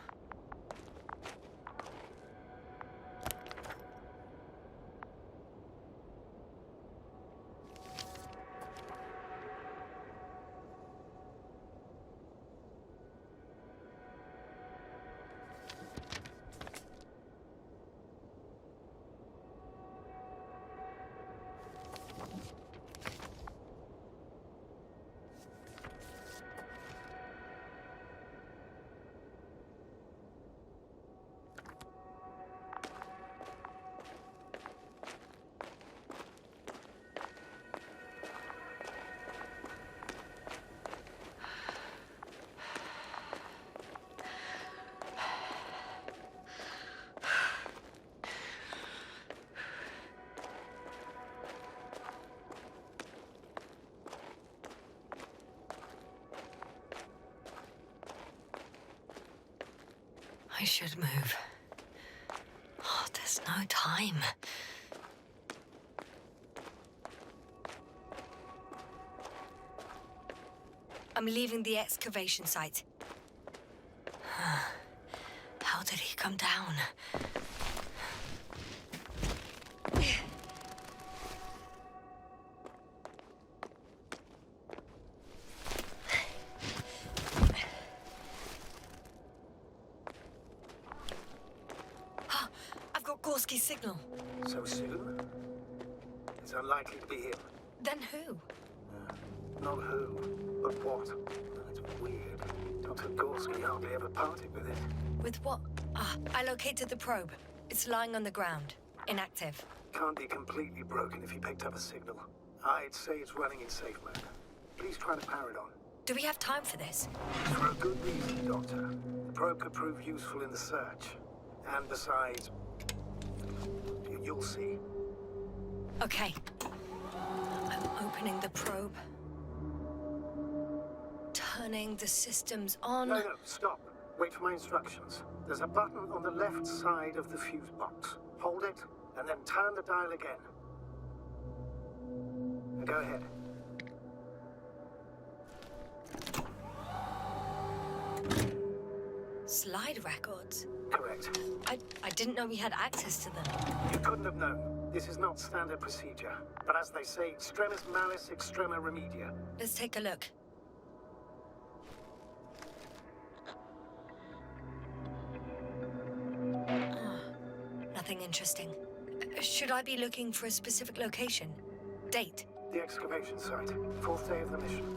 I should move. Oh, there's no time. I'm leaving the excavation site. How did he come down? Gorski's signal. So soon? It's unlikely to be him. Then who? Not who, but what. It's weird. Dr. Gorski hardly ever parted with it. With what? I located the probe. It's lying on the ground. Inactive. Can't be completely broken if you picked up a signal. I'd say it's running in safe mode. Please try to power it on. Do we have time for this? For a good reason, Doctor. The probe could prove useful in the search. And besides, you'll see. Okay. I'm opening the probe. Turning the systems on. No, stop. Wait for my instructions. There's a button on the left side of the fuse box. Hold it, and then turn the dial again. Go ahead. Slide records? Correct. I didn't know we had access to them. You couldn't have known. This is not standard procedure. But as they say, extremis malice, extrema remedia. Let's take a look. Nothing interesting. Should I be looking for a specific location? Date? The excavation site. 4th day of the mission.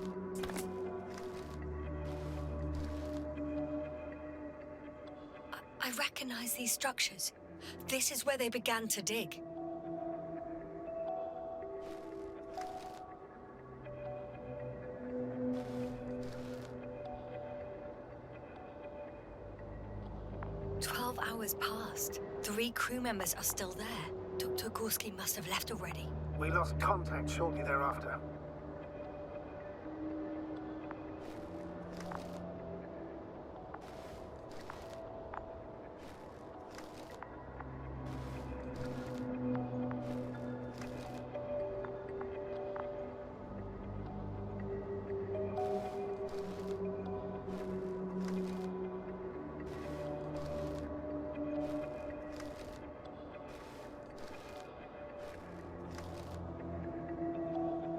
I recognize these structures. This is where they began to dig. Hours passed. 3 crew members are still there. Dr. Gorski must have left already. We lost contact shortly thereafter.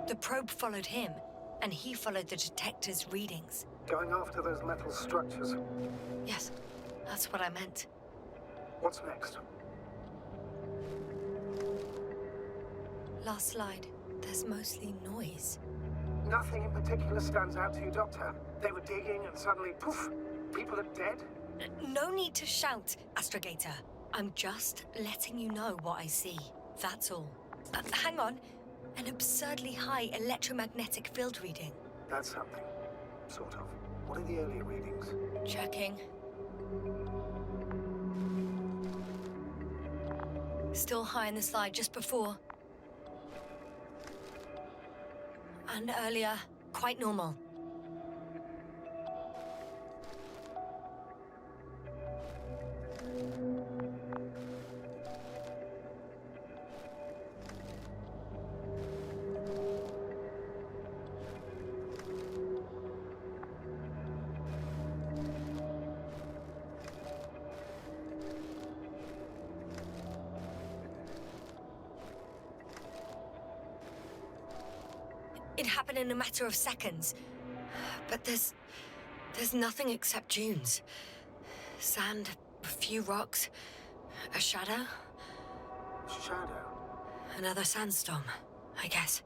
The probe followed him, and he followed the detector's readings. Going after those metal structures. Yes, that's what I meant. What's next? Last slide. There's mostly noise. Nothing in particular stands out to you, Doctor. They were digging and suddenly, poof, people are dead? No need to shout, astrogator. I'm just letting you know what I see. That's all. Hang on. An absurdly high electromagnetic field reading. That's something. Sort of. What are the earlier readings? Checking. Still high in the slide just before. And earlier, quite normal. It happened in a matter of seconds. But there's nothing except dunes. Sand, a few rocks, a shadow. Shadow? Another sandstorm, I guess.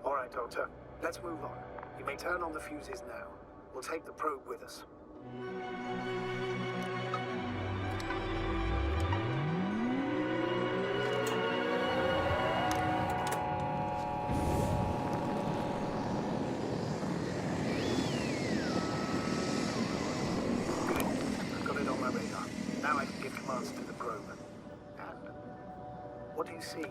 All right, Doctor. Let's move on. You may turn on the fuses now. We'll take the probe with us. What do you see?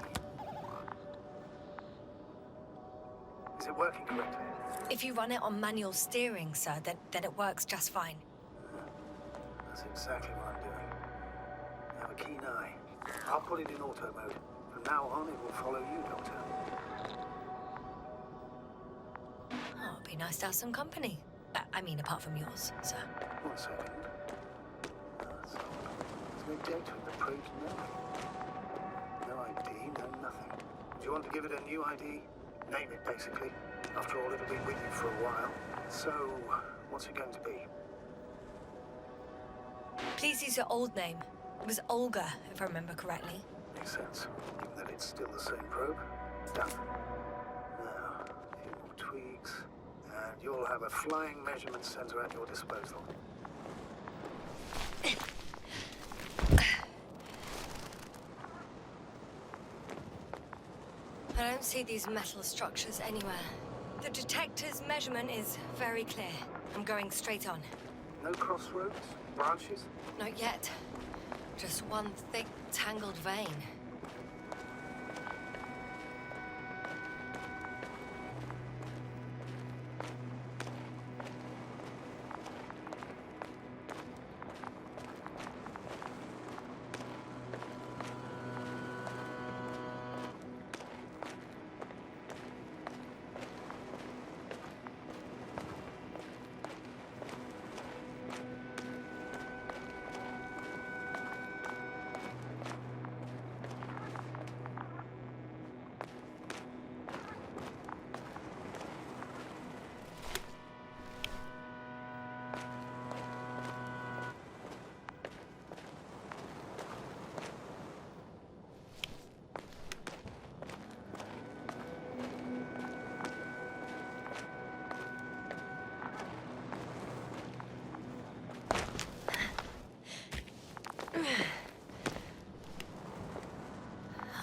Is it working correctly? If you run it on manual steering, sir, then it works just fine. That's exactly what I'm doing. Have a keen eye. I'll put it in auto mode. From now on, it will follow you, Doctor. Oh, it'd be nice to have some company. I mean, apart from yours, sir. 1 second. There's no data in the probe's memory. No ID, no nothing. Do you want to give it a new ID? Name it, basically. After all, it'll be with you for a while. So, what's it going to be? Please use your old name. It was Olga, if I remember correctly. Makes sense. Given that it's still the same probe. Done. Now, a few more tweaks. And you'll have a flying measurement center at your disposal. I don't see these metal structures anywhere. The detector's measurement is very clear. I'm going straight on. No crossroads? Branches? Not yet. Just one thick, tangled vein.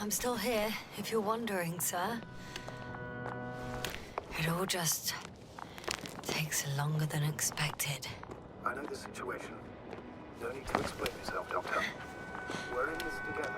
I'm still here, if you're wondering, sir. It all just takes longer than expected. I know the situation. No need to explain yourself, Doctor. We're in this together.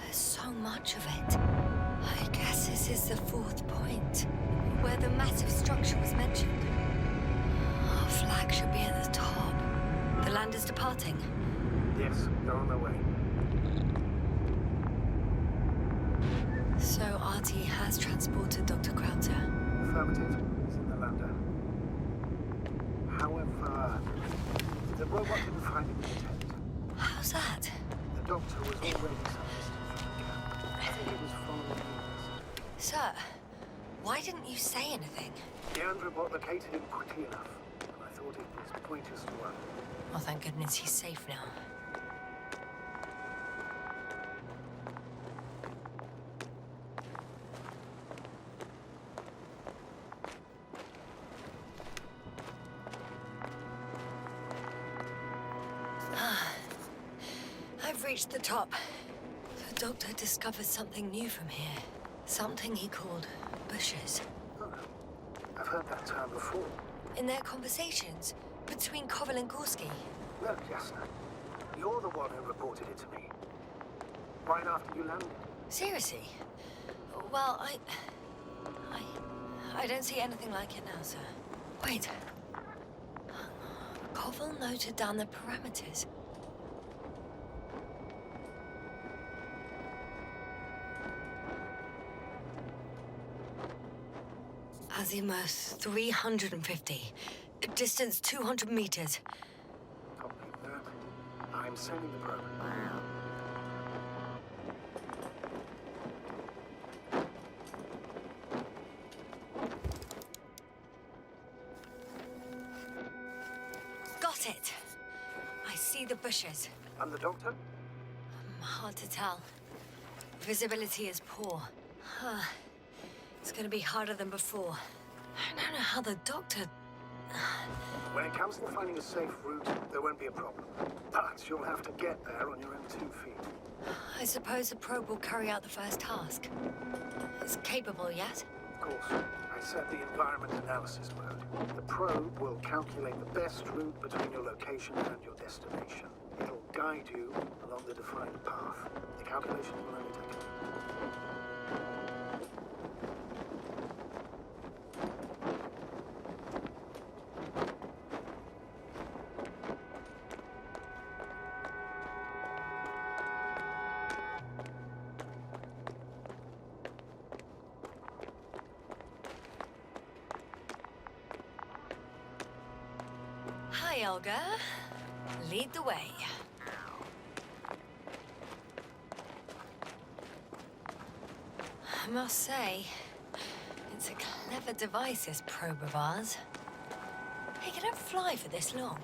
There's so much of it. I guess this is the 4th point, where the massive structure was mentioned. Our flag should be at the top. The land is departing. Yes, they're on their way. So Artie has transported Dr. Krauter. Affirmative. He's in the lander. However, the robot didn't find him in the tent. How's that? The doctor was already some distance from the camp. I think he was following Sir, why didn't you say anything? The androbot located him quickly enough, and I thought it was pointless to run. Well, thank goodness he's safe now. I've reached the top. The doctor discovered something new from here. Something he called bushes. Oh, I've heard that term before. In their conversations between Koval and Gorski. Look, Yasna, you're the one who reported it to me. Right after you landed. Seriously? Well, I don't see anything like it now, sir. Wait. Koval noted down the parameters. Azimuth 350. Distance 200 meters. Copy that. I'm sending the probe. Got it. I see the bushes. And the doctor? Hard to tell. Visibility is poor. It's gonna be harder than before. I don't know how the doctor... When it comes to finding a safe route, there won't be a problem. But you'll have to get there on your own 2 feet. I suppose the probe will carry out the first task. It's capable yet? Of course, I set the environment analysis mode. The probe will calculate the best route between your location and your destination. It'll guide you along the defined path. The calculation will only take a minute. Hi, Olga. Lead the way. I must say, it's a clever device, this probe of ours. Hey, can it fly for this long?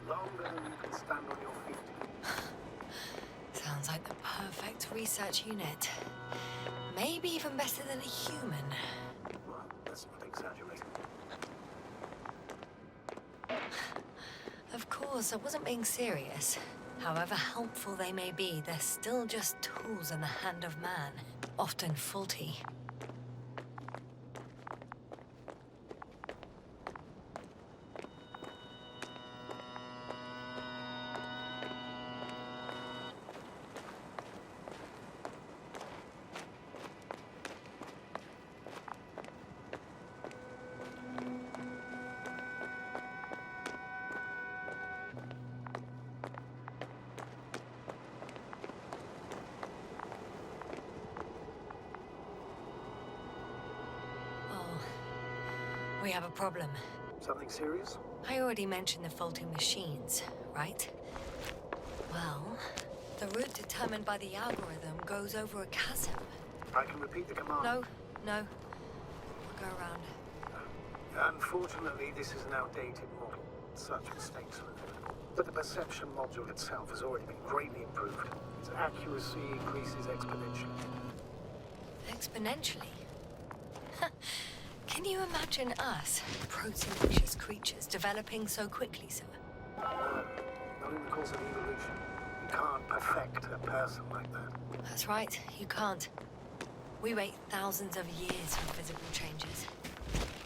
Longer than you can stand on your feet. Sounds like the perfect research unit. Maybe even better than a human. Well, let's not exaggerate. Of course, I wasn't being serious. However helpful they may be, they're still just tools in the hand of man, often faulty. We have a problem. Something serious? I already mentioned the faulty machines, right? Well, the route determined by the algorithm goes over a chasm. I can repeat the command. No. We'll go around. Unfortunately, this is an outdated model. Such mistakes are inevitable. But the perception module itself has already been greatly improved. Its accuracy increases exponentially. Exponentially? Can you imagine us, proteinaceous creatures, developing so quickly, sir? Not in the course of evolution. You can't perfect a person like that. That's right, you can't. We wait thousands of years for physical changes.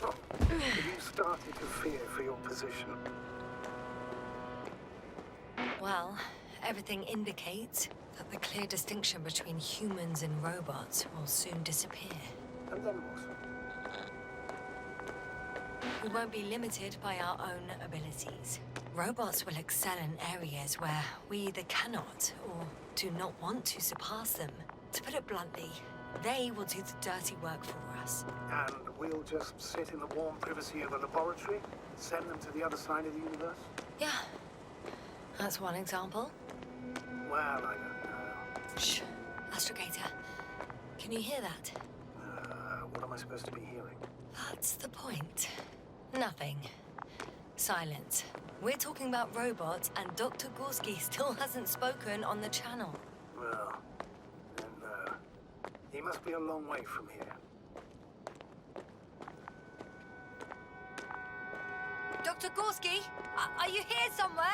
Oh, have you started to fear for your position? Well, everything indicates that the clear distinction between humans and robots will soon disappear. And then what? We won't be limited by our own abilities. Robots will excel in areas where we either cannot or do not want to surpass them. To put it bluntly, they will do the dirty work for us. And we'll just sit in the warm privacy of a laboratory? Send them to the other side of the universe? Yeah, that's one example. Well, I don't know. Shh, Astrogator. Can you hear that? What am I supposed to be hearing? That's the point. Nothing. Silence. We're talking about robots, and Dr. Gorski still hasn't spoken on the channel. Well, then, he must be a long way from here. Dr. Gorski, are you here somewhere?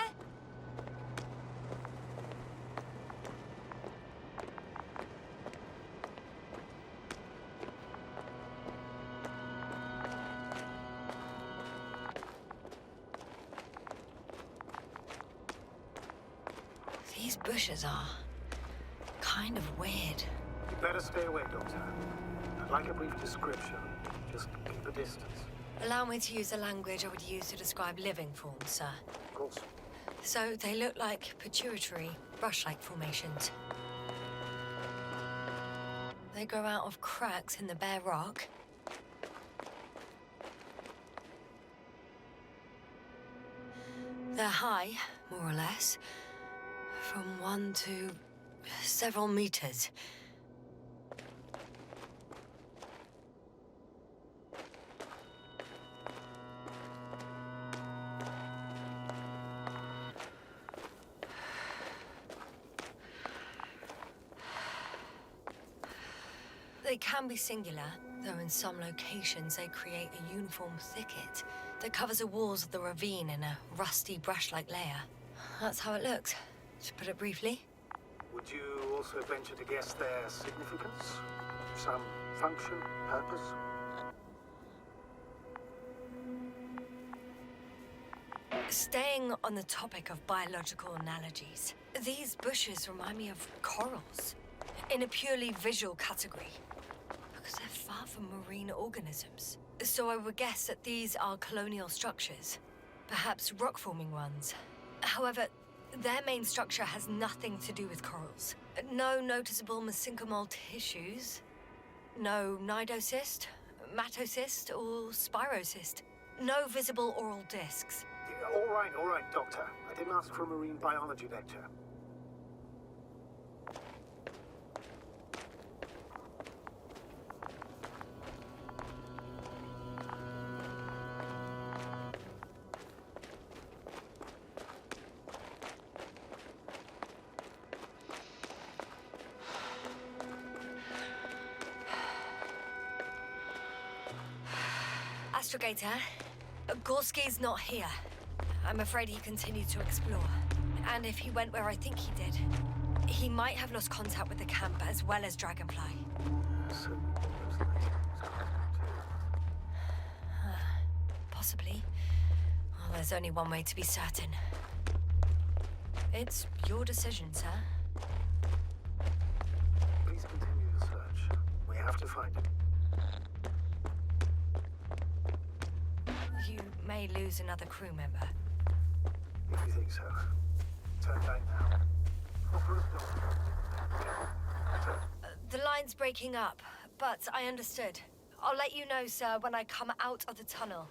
These bushes are kind of weird. You better stay away, Doctor. I'd like a brief description. Just keep a distance. Allow me to use the language I would use to describe living forms, sir. Of course. So they look like pituitary, brush-like formations. They grow out of cracks in the bare rock. They're high, more or less, from 1 to several meters. They can be singular, though in some locations they create a uniform thicket that covers the walls of the ravine in a rusty brush-like layer. That's how it looks, to put it briefly. Would you also venture to guess their significance? Some function, purpose? Staying on the topic of biological analogies, these bushes remind me of corals, in a purely visual category, because they're far from marine organisms. So I would guess that these are colonial structures, perhaps rock-forming ones. However, their main structure has nothing to do with corals. No noticeable mesenchymal tissues, no nidocyst, matocyst, or spirocyst. No visible oral discs. All right, Doctor. I didn't ask for a marine biology lecture. Astrogator, Gorski's not here. I'm afraid he continued to explore. And if he went where I think he did, he might have lost contact with the camp as well as Dragonfly. Possibly. Well, there's only one way to be certain. It's your decision, sir. Please continue the search. We have to find him. You may lose another crew member. If you think so. Turn back now. The line's breaking up, but I understood. I'll let you know, sir, when I come out of the tunnel.